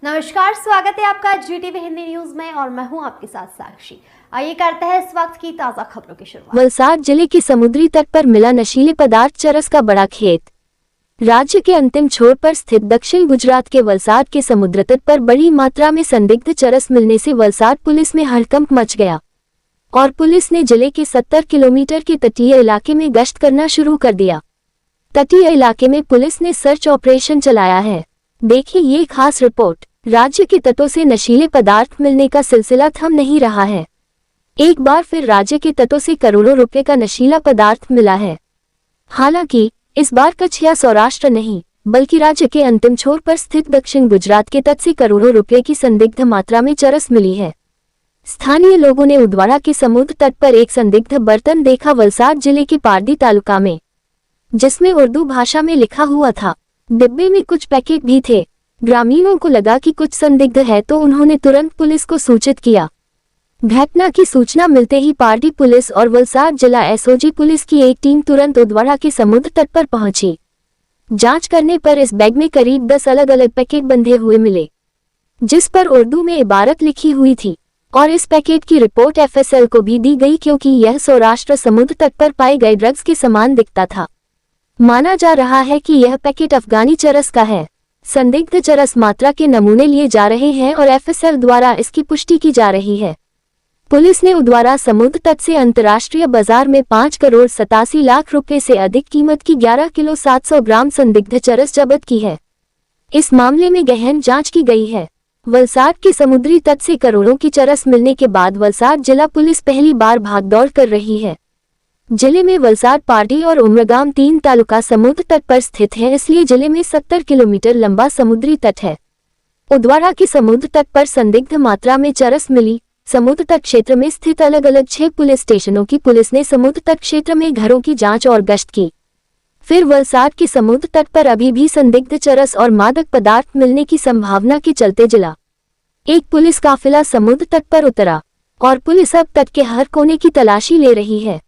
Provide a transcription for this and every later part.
नमस्कार, स्वागत है आपका जीटीवी हिंदी न्यूज में और मैं हूं आपके साथ साक्षी। आइए करते हैं इस वक्त की ताजा खबरों की शुरुआत। वलसाड जिले के समुद्री तट पर मिला नशीले पदार्थ चरस का बड़ा खेत। राज्य के अंतिम छोर पर स्थित दक्षिण गुजरात के वलसाड के समुद्र तट पर बड़ी मात्रा में संदिग्ध चरस मिलने से वलसाड पुलिस में हड़कंप मच गया और पुलिस ने जिले के 70 किलोमीटर के तटीय इलाके में गश्त करना शुरू कर दिया। तटीय इलाके में पुलिस ने सर्च ऑपरेशन चलाया है। देखिए ये खास रिपोर्ट। राज्य के तटों से नशीले पदार्थ मिलने का सिलसिला थम नहीं रहा है। एक बार फिर राज्य के तटों से करोड़ों रुपए का नशीला पदार्थ मिला है। हालांकि इस बार कच्छ या सौराष्ट्र नहीं बल्कि राज्य के अंतिम छोर पर स्थित दक्षिण गुजरात के तट से करोड़ों रुपए की संदिग्ध मात्रा में चरस मिली है। स्थानीय लोगों ने उदवाड़ा के समुद्र तट पर एक संदिग्ध बर्तन देखा वलसाड जिले के पारडी तालुका में, जिसमें उर्दू भाषा में लिखा हुआ था। डिब्बे में कुछ पैकेट भी थे। ग्रामीणों को लगा कि कुछ संदिग्ध है तो उन्होंने तुरंत पुलिस को सूचित किया। घटना की सूचना मिलते ही पारडी पुलिस और वलसाड जिला एसओजी पुलिस की एक टीम तुरंत उदवाड़ा के समुद्र तट पर पहुंची। जांच करने पर इस बैग में करीब 10 अलग अलग पैकेट बंधे हुए मिले, जिस पर उर्दू में इबारत लिखी हुई थी और इस पैकेट की रिपोर्ट एफएसएल को भी दी गई क्योंकि यह सौराष्ट्र समुद्र तट पर पाए गए ड्रग्स के समान दिखता था। माना जा रहा है कि यह पैकेट अफगानी चरस का है। संदिग्ध चरस मात्रा के नमूने लिए जा रहे हैं और एफएसएल द्वारा इसकी पुष्टि की जा रही है। पुलिस ने उदवाड़ा समुद्र तट से अंतर्राष्ट्रीय बाजार में 5 करोड़ 87 लाख रुपए से अधिक कीमत की 11 किलो 700 ग्राम संदिग्ध चरस जब्त की है। इस मामले में गहन जांच की गई है। वलसाड के समुद्री तट से करोड़ों की चरस मिलने के बाद वलसाड जिला पुलिस पहली बार भागदौड़ कर रही है। जिले में वलसाड, पारडी और उमरगाम 3 तालुका समुद्र तट पर स्थित है, इसलिए जिले में 70 किलोमीटर लंबा समुद्री तट है। उदवाड़ा के समुद्र तट पर संदिग्ध मात्रा में चरस मिली। समुद्र तट क्षेत्र में स्थित अलग अलग 6 पुलिस स्टेशनों की पुलिस ने समुद्र तट क्षेत्र में घरों की जांच और गश्त की। फिर वलसाड के समुद्र तट पर अभी भी संदिग्ध चरस और मादक पदार्थ मिलने की संभावना के चलते जिला एक पुलिस काफिला समुद्र तट पर उतरा और पुलिस अब तट के हर कोने की तलाशी ले रही है।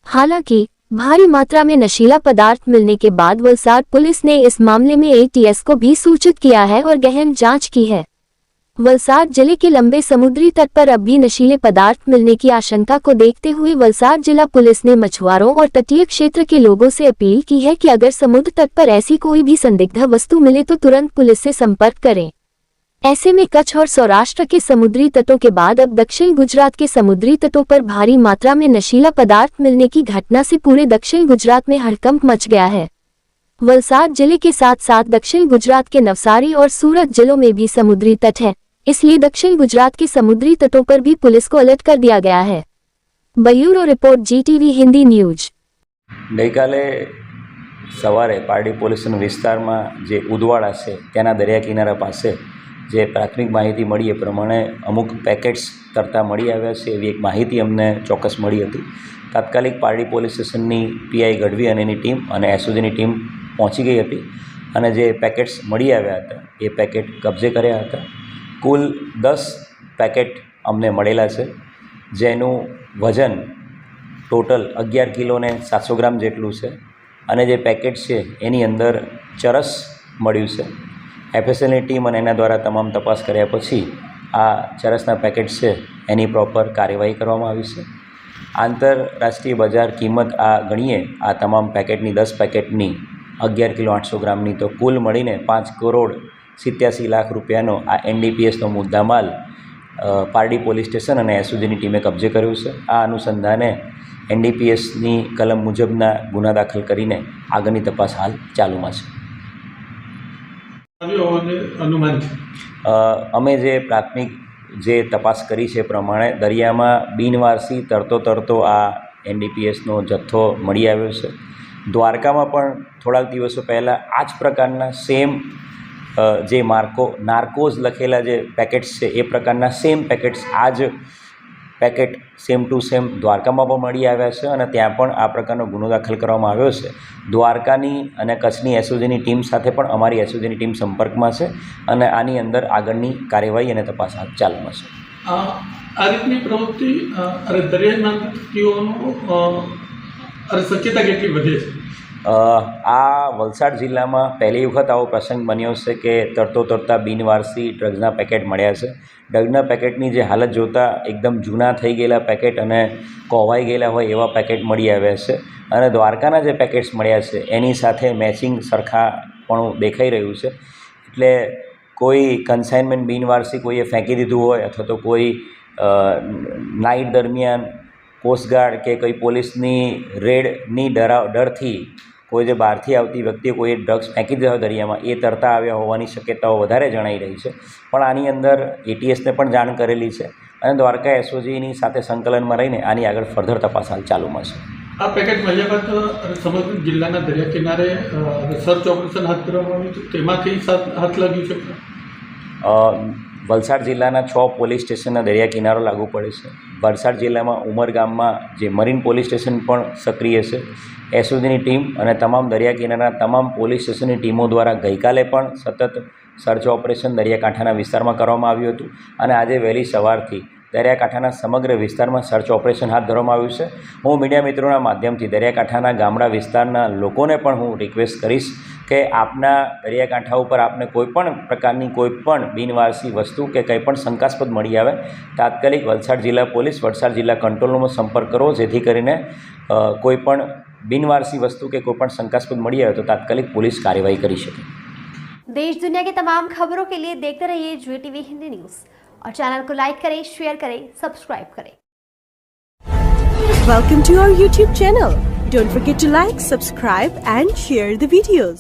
हालांकि भारी मात्रा में नशीला पदार्थ मिलने के बाद वलसाड पुलिस ने इस मामले में एटीएस को भी सूचित किया है और गहन जांच की है। वलसाड जिले के लंबे समुद्री तट पर अब भी नशीले पदार्थ मिलने की आशंका को देखते हुए वलसाड जिला पुलिस ने मछुआरों और तटीय क्षेत्र के लोगों से अपील की है कि अगर समुद्र तट पर ऐसी कोई भी संदिग्ध वस्तु मिले तो तुरंत पुलिस से संपर्क करें। ऐसे में कच्छ और सौराष्ट्र के समुद्री तटों के बाद अब दक्षिण गुजरात के समुद्री तटों पर भारी मात्रा में नशीला पदार्थ मिलने की घटना से पूरे दक्षिण गुजरात में हड़कंप मच गया है। वलसाड जिले के साथ साथ दक्षिण गुजरात के नवसारी और सूरत जिलों में भी समुद्री तट है, इसलिए दक्षिण गुजरात के समुद्री तटों पर भी पुलिस को अलर्ट कर दिया गया है। Bureau report, Zee TV Hindi news. गईकाले सवारे पारडी पोलीस विस्तार में जे उदवाड़ा से त्याना दरिया किनारा पासे जे प्राथमिक माहिती मળી એ પ્રમાણે અમુક પેકેટ્સ તરતા મળી આવ્યા છે એવી એક માહિતી અમને ચોક્કસ મળી હતી। તાત્કાલિક પારડી પોલીસ સ્ટેશનની પીઆઈ ગઢવી અને એની ટીમ અને એસઓજીની ટીમ પહોંચી ગઈ હતી અને જે પેકેટ્સ મળી આવ્યા હતા એ પેકેટ કબજે કર્યા હતા। કુલ 10 પેકેટ અમને મળેલા છે, જેનું વજન ટોટલ 11 કિલો ને 700 ગ્રામ જેટલું છે અને જે પેકેટ છે એની અંદર ચરસ મળ્યું છે। એફએસએલની ટીમ અને એના દ્વારા તમામ તપાસ કર્યા પછી આ ચરસના પેકેટ છે એની પ્રોપર કાર્યવાહી કરવામાં આવી છે। આંતરરાષ્ટ્રીય બજાર કિંમત આ ગણીએ આ તમામ પેકેટની 10 પેકેટની 11 કિલો 800 ગ્રામની તો કુલ મળીને 5 કરોડ 87 લાખ રૂપિયાનો આ એનડીપીએસનો મુદ્દામાલ પારડી પોલીસ સ્ટેશન અને એસઓજીની ટીમે કબજે કર્યો છે। આ અનુસંધાને એનડીપીએસની કલમ મુજબના ગુના દાખલ કરીને આગળની તપાસ હાલ ચાલુમાં છે। અમે જે પ્રાથમિક જે તપાસ કરી છે પ્રમાણે દરિયામાં બિનવારસી તરતો આ એનડીપીએસનો જથ્થો મળી આવ્યો છે। દ્વારકામાં પણ થોડાક દિવસો પહેલાં આ જ પ્રકારના સેમ જે નાર્કોઝ લખેલા જે પેકેટ્સ છે એ પ્રકારના સેમ પેકેટ્સ આ જ પેકેટ સેમ ટુ સેમ દ્વારકામાં પણ મળી આવ્યા છે અને ત્યાં પણ આ પ્રકારનો ગુનો દાખલ કરવામાં આવ્યો છે। દ્વારકાની અને કચ્છની એસઓજીની ટીમ સાથે પણ અમારી એસઓજીની ટીમ સંપર્કમાં છે અને આની અંદર આગળની કાર્યવાહી અને તપાસ હાથ ચાલુમાં છે। આ રીતની પ્રવૃત્તિ દરિયાના વ્યક્તિઓનો અને શક્યતા કેટલી વધે છે? આ વલસાડ જિલ્લામાં પહેલી વખત આવો પ્રસંગ બન્યો છે કે તરતા બિનવારસી ડ્રગ્સના પેકેટ મળ્યા છે. ડ્રગ્સના પેકેટની જે હાલત જોતાં એકદમ જૂના થઈ ગયેલા પેકેટ અને કોવાઈ ગયેલા હોય એવા પેકેટ મળી આવ્યા છે. અને દ્વારકાના જે પેકેટ્સ મળ્યા છે એની સાથે મેચિંગ સરખાપણું દેખાઈ રહ્યું છે. એટલે કોઈ કન્સાઇનમેન્ટ બિનવારસી કોઈએ ફેંકી દીધું હોય અથવા તો કોઈ નાઇટ દરમિયાન કોસ્ટગાર્ડ કે કોઈ પોલીસની રેડની ડરથી કોઈ જે બહારથી આવતી વ્યક્તિએ કોઈ ડ્રગ્સ ફેંકી દીધા હોય દરિયામાં, એ તરતા આવ્યા હોવાની શક્યતાઓ વધારે જણાઈ રહી છે. પણ આની અંદર એટીએસને પણ જાણ કરેલી છે અને દ્વારકા એસઓજીની સાથે સંકલનમાં રહીને આની આગળ ફર્ધર તપાસ હાલ ચાલુમાં છે. આ પેકેટ મળ્યા બાદ સમગ્ર જિલ્લાના દરિયા કિનારે સર્ચ ઓપરેશન હાથ ધરવામાં આવ્યું હતું, તેમાંથી હાથ લાગ્યું છે. વલસાડ જિલ્લાના 6 પોલીસ સ્ટેશનના દરિયા કિનારો લાગુ પડે છે. વલસાડ જિલ્લામાં ઉમરગામમાં જે મરીન પોલીસ સ્ટેશન પણ સક્રિય છે. એસઓજીની ટીમ અને તમામ દરિયા કિનારાના તમામ પોલીસ સ્ટેશનની ટીમો દ્વારા ગઈકાલે પણ સતત સર્ચ ઓપરેશન દરિયાકાંઠાના વિસ્તારમાં કરવામાં આવ્યું હતું અને આજે વહેલી સવારથી દરિયાકાંઠાના સમગ્ર વિસ્તારમાં સર્ચ ઓપરેશન હાથ ધરવામાં આવ્યું છે. હું મીડિયા મિત્રોના માધ્યમથી દરિયાકાંઠાના ગામડા વિસ્તારના લોકોને પણ હું રિક્વેસ્ટ કરીશ કે આપના દરિયાકાંઠા ઉપર આપને કોઈપણ પ્રકારની કોઈપણ બિનવારસી વસ્તુ કે કંઈ પણ શંકાસ્પદ મળી આવે તાત્કાલિક વલસાડ જિલ્લા પોલીસ, વલસાડ જિલ્લા કંટ્રોલ રૂમનો સંપર્ક કરો, જેથી કરીને કોઈપણ બિનવારસી વસ્તુ કે કોઈપણ શંકાસ્પદ મળી આવે તો તાત્કાલિક पुलिस કાર્યવાही કરી શકે. देश दुनिया की तमाम खबरों के लिए देखते रहिए GTV हिंदी न्यूज़ और चैनल को लाइक करें, शेयर करें, सब्सक्राइब करें. Welcome to our YouTube channel. Don't forget to like, subscribe and share the videos.